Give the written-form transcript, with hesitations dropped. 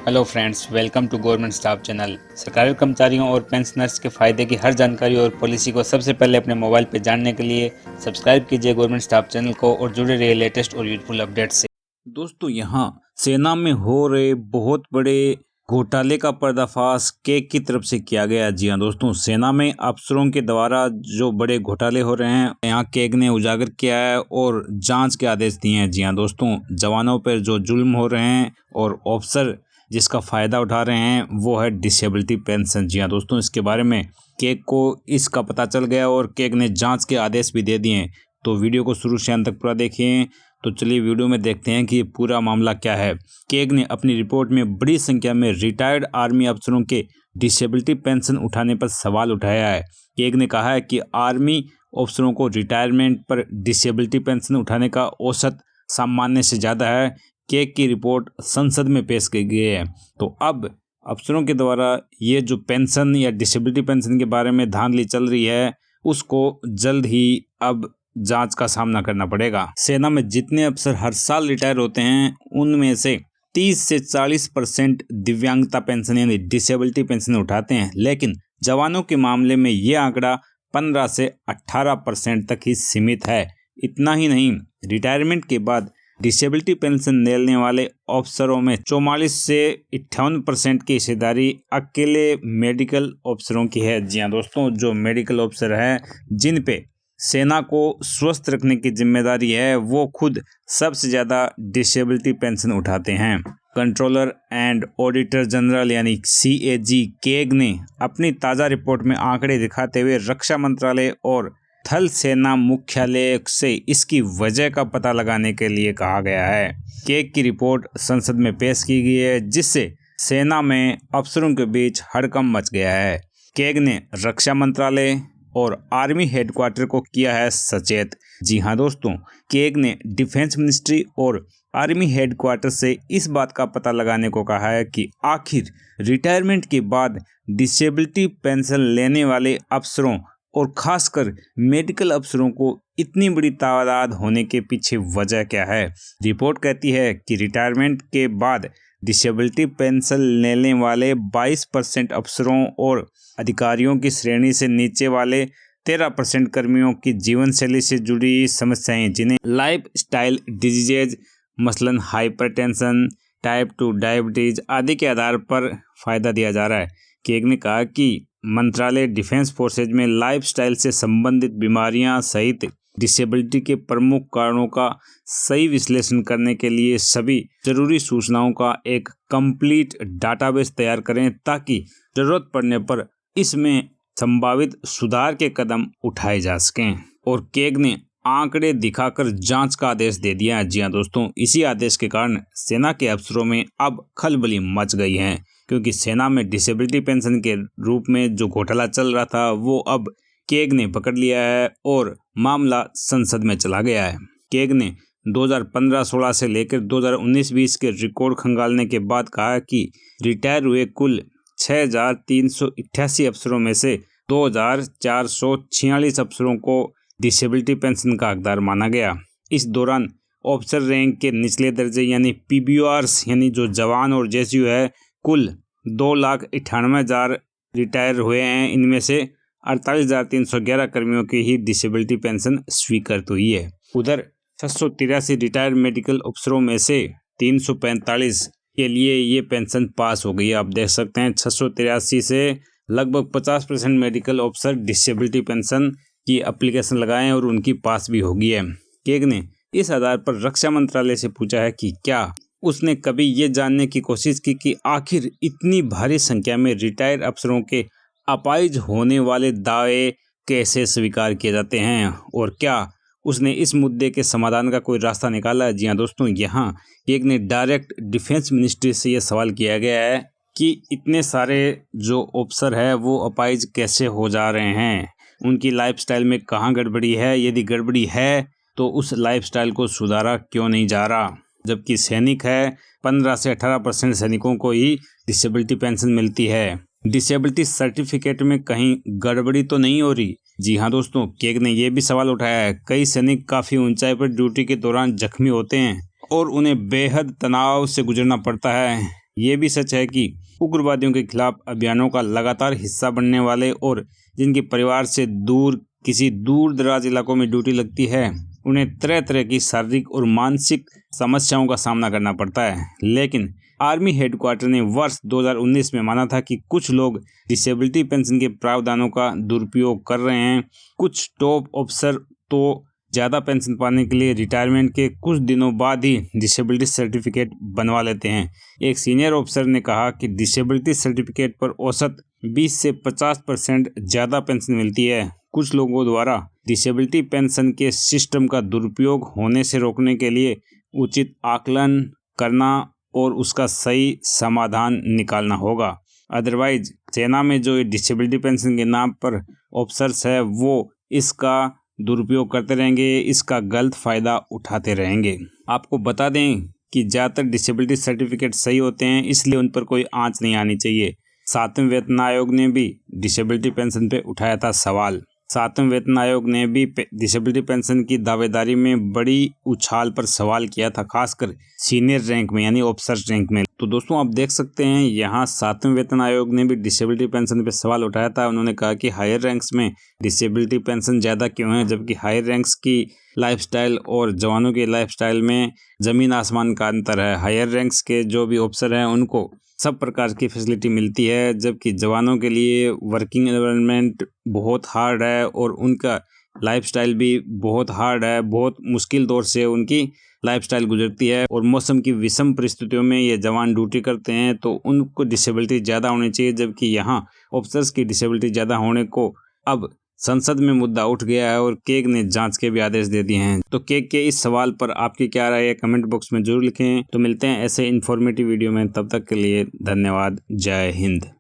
Hello friends, welcome to government staff channel. सरकारी कर्मचारियों और पेंशनर्स के फायदे की हर जानकारी और पॉलिसी को सबसे पहले अपने मोबाइल पर जानने के लिए सब्सक्राइब कीजिए गवर्नमेंट स्टाफ चैनल को और जुड़े रहिए लेटेस्ट और यूजफुल अपडेट से। दोस्तों, यहाँ सेना में हो रहे बहुत बड़े घोटाले का पर्दाफाश केग की तरफ से किया गया। जी हाँ दोस्तों, सेना में अफसरों के द्वारा जो बड़े घोटाले हो रहे हैं यहाँ केग ने उजागर किया है और जांच के आदेश दिए हैं। जी हाँ दोस्तों, जवानों पर जो जुल्म हो रहे हैं और ऑफिसर जिसका फ़ायदा उठा रहे हैं वो है डिसेबिलिटी पेंशन। जी हाँ दोस्तों, इसके बारे में केग को इसका पता चल गया और केग ने जांच के आदेश भी दे दिए। तो वीडियो को शुरू से अंत तक पूरा देखिए। तो चलिए वीडियो में देखते हैं कि ये पूरा मामला क्या है। केग ने अपनी रिपोर्ट में बड़ी संख्या में रिटायर्ड आर्मी अफसरों के डिसेबिलिटी पेंशन उठाने पर सवाल उठाया है। केग ने कहा है कि आर्मी अफसरों को रिटायरमेंट पर डिसेबिलिटी पेंशन उठाने का औसत सामान्य से ज़्यादा है। केग की रिपोर्ट संसद में पेश की गई है। तो अब अफसरों के द्वारा ये जो पेंशन या डिसेबिलिटी पेंशन के बारे में धांधली चल रही है उसको जल्द ही अब जांच का सामना करना पड़ेगा। सेना में जितने अफसर हर साल रिटायर होते हैं उनमें से 30 से 40% दिव्यांगता पेंशन यानी डिसेबिलिटी पेंशन उठाते हैं, लेकिन जवानों के मामले में ये आंकड़ा 15 से 18% तक ही सीमित है। इतना ही नहीं, रिटायरमेंट के बाद डिसेबिलिटी पेंशन लेने वाले अफसरों में 44 से 58% की हिस्सेदारी अकेले मेडिकल अफसरों की है। जी हाँ दोस्तों, जो मेडिकल अफसर हैं जिन पे सेना को स्वस्थ रखने की जिम्मेदारी है वो खुद सबसे ज़्यादा डिसेबिलिटी पेंशन उठाते हैं। कंट्रोलर एंड ऑडिटर जनरल यानी CAG केग ने अपनी ताज़ा रिपोर्ट में आंकड़े दिखाते हुए रक्षा मंत्रालय और थल सेना मुख्यालय से इसकी वजह का पता लगाने के लिए कहा गया है। केग की रिपोर्ट संसद में पेश की गई है जिससे सेना में अफसरों के बीच हड़कंप मच गया है। केग ने रक्षा मंत्रालय और आर्मी हेडक्वार्टर को किया है सचेत। जी हाँ दोस्तों, केग ने डिफेंस मिनिस्ट्री और आर्मी हेडक्वार्टर से इस बात का पता लगाने को कहा है कि आखिर रिटायरमेंट के बाद डिसेबिलिटी पेंशन लेने वाले अफसरों और खासकर मेडिकल अफसरों को इतनी बड़ी तादाद होने के पीछे वजह क्या है। रिपोर्ट कहती है कि रिटायरमेंट के बाद डिसेबिलिटी पेंशन लेने वाले 22% अफसरों और अधिकारियों की श्रेणी से नीचे वाले 13% कर्मियों की जीवन शैली से जुड़ी समस्याएं जिन्हें लाइफ स्टाइल डिजीजेज मसलन हाइपरटेंशन, टाइप 2 डायबिटीज आदि के आधार पर फ़ायदा दिया जा रहा है। केग ने कहा कि मंत्रालय डिफेंस फोर्सेज में लाइफस्टाइल से संबंधित बीमारियां सहित डिसेबिलिटी के प्रमुख कारणों का सही विश्लेषण करने के लिए सभी जरूरी सूचनाओं का एक कंप्लीट डाटाबेस तैयार करें ताकि जरूरत पड़ने पर इसमें संभावित सुधार के कदम उठाए जा सकें। और केग ने आंकड़े दिखाकर जांच का आदेश दे दिया है। जी हाँ दोस्तों, इसी आदेश के कारण सेना के अफसरों में अब खलबली मच गई है क्योंकि सेना में डिसेबिलिटी पेंशन के रूप में जो घोटाला चल रहा था वो अब केग ने पकड़ लिया है और मामला संसद में चला गया है। केग ने 2015-16 से लेकर 2019-20 के रिकॉर्ड खंगालने के बाद कहा कि रिटायर हुए कुल 6,388 अफसरों में से 2,446 अफसरों को डिसेबिलिटी पेंशन का हकदार माना गया। इस दौरान ऑफिसर रैंक के निचले दर्जे यानी PBRs यानी जो जवान और JSU है कुल 2,98,000 रिटायर हुए हैं। इनमें से 48,311 कर्मियों की ही डिसेबिलिटी पेंशन स्वीकृत हुई है। उधर 683 रिटायर्ड मेडिकल अफसरों में से 345 के लिए ये पेंशन पास हो गई है। आप देख सकते हैं 683 से लगभग 50% मेडिकल अफसर डिसेबिलिटी पेंशन की एप्लीकेशन लगाएं और उनकी पास भी हो गई है। केग ने इस आधार पर रक्षा मंत्रालय से पूछा है कि क्या उसने कभी ये जानने की कोशिश की कि आखिर इतनी भारी संख्या में रिटायर्ड अफसरों के अपाहिज होने वाले दावे कैसे स्वीकार किए जाते हैं और क्या उसने इस मुद्दे के समाधान का कोई रास्ता निकाला है। जी हाँ दोस्तों, यहाँ केग ने डायरेक्ट डिफेंस मिनिस्ट्री से ये सवाल किया गया है कि इतने सारे जो अफसर है वो अपाहिज कैसे हो जा रहे हैं, उनकी लाइफस्टाइल में कहाँ गड़बड़ी है, यदि गड़बड़ी है तो उस लाइफस्टाइल को सुधारा क्यों नहीं जा रहा। जबकि सैनिक है 15 से 18% सैनिकों को ही डिसेबिलिटी पेंशन मिलती है। डिसेबिलिटी सर्टिफिकेट में कहीं गड़बड़ी तो नहीं हो रही। जी हाँ दोस्तों, केग ने यह भी सवाल उठाया है कई सैनिक काफ़ी ऊंचाई पर ड्यूटी के दौरान जख्मी होते हैं और उन्हें बेहद तनाव से गुजरना पड़ता है। ये भी सच है कि उग्रवादियों के खिलाफ अभियानों का लगातार हिस्सा बनने वाले और जिनके परिवार से दूर किसी दूर दराज इलाकों में ड्यूटी लगती है, उन्हें तरह तरह की शारीरिक और मानसिक समस्याओं का सामना करना पड़ता है। लेकिन आर्मी हेडक्वार्टर ने वर्ष 2019 में माना था कि कुछ लोग डिसेबिलिटी पेंशन के प्रावधानों का दुरुपयोग कर रहे हैं। कुछ टॉप अफसर तो ज़्यादा पेंशन पाने के लिए रिटायरमेंट के कुछ दिनों बाद ही डिसेबिलिटी सर्टिफिकेट बनवा लेते हैं। एक सीनियर ऑफिसर ने कहा कि डिसेबिलिटी सर्टिफिकेट पर औसत 20 से 50% ज़्यादा पेंशन मिलती है। कुछ लोगों द्वारा डिसेबिलिटी पेंशन के सिस्टम का दुरुपयोग होने से रोकने के लिए उचित आकलन करना और उसका सही समाधान निकालना होगा। अदरवाइज सेना में जो डिसेबिलिटी पेंशन के नाम पर ऑफिसर्स है वो इसका दुरुपयोग करते रहेंगे, इसका गलत फ़ायदा उठाते रहेंगे। आपको बता दें कि ज़्यादातर डिसेबिलिटी सर्टिफिकेट सही होते हैं, इसलिए उन पर कोई आंच नहीं आनी चाहिए। 7वें वेतन आयोग ने भी डिसेबिलिटी पेंशन पे उठाया था सवाल। 7वें वेतन आयोग ने भी डिसेबिलिटी पेंशन की दावेदारी में बड़ी उछाल पर सवाल किया था, खासकर सीनियर रैंक में यानी ऑफिसर रैंक में। तो दोस्तों आप देख सकते हैं यहाँ 7वें वेतन आयोग ने भी डिसेबिलिटी पेंशन पे सवाल उठाया था। उन्होंने कहा कि हायर रैंक्स में डिसेबिलिटी पेंशन ज़्यादा क्यों है, जबकि हायर रैंक्स की लाइफस्टाइल और जवानों के लाइफस्टाइल में ज़मीन आसमान का अंतर है। हायर रैंक्स के जो भी ऑफिसर हैं उनको सब प्रकार की फैसिलिटी मिलती है, जबकि जवानों के लिए वर्किंग एनवायरनमेंट बहुत हार्ड है और उनका लाइफस्टाइल भी बहुत हार्ड है। बहुत मुश्किल दौर से उनकी लाइफस्टाइल गुजरती है और मौसम की विषम परिस्थितियों में ये जवान ड्यूटी करते हैं, तो उनको डिसेबिलिटी ज़्यादा होनी चाहिए। जबकि यहाँ ऑफिसर्स की डिसेबिलिटी ज़्यादा होने को अब संसद में मुद्दा उठ गया है और केग ने जांच के भी आदेश दे दिए हैं। तो केग के इस सवाल पर आपकी क्या राय है, कमेंट बॉक्स में जरूर लिखें। तो मिलते हैं ऐसे इन्फॉर्मेटिव वीडियो में, तब तक के लिए धन्यवाद। जय हिंद।